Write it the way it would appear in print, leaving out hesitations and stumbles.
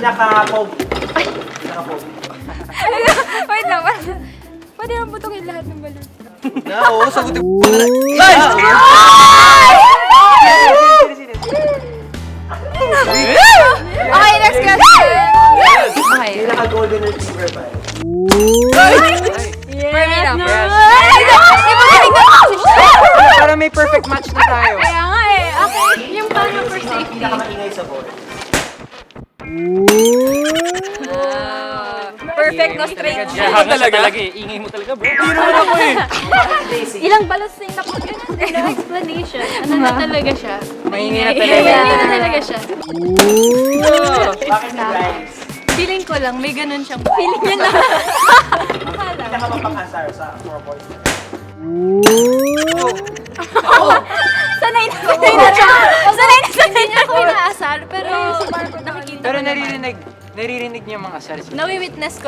Pinaka-pogi. Pinaka-pogi. Wait lang. Pwede naman butungin lahat ng balon. Oo, sagutin mo. Okay, next question. Okay. Pinaka-golden retriever ba? For me lang. Yes. Di ba tinignan ko si Chef? Para may perfect match na tayo. Kaya nga eh. Okay. Yung paano for safety? Pinaka-maingay sa ball. Perfect, no straight. Talaga eh. Ingay mo talaga, bro. Hindi naman ako eh. Daisy. Ilang balas na yung napagyan? No explanation. Ano na talaga siya? Maingay na Maingay talaga. na talaga siya. Bakit si Grimes? Feeling ko lang, may ganun siyang feeling niya na. Pinaka-mapang-asar sa 4 boys. Sanay na siya. Sanay niya ako inaasar. Pero si Marco nakikita Pero ko naman. naririnig niya mga asar. Nawi-witness ko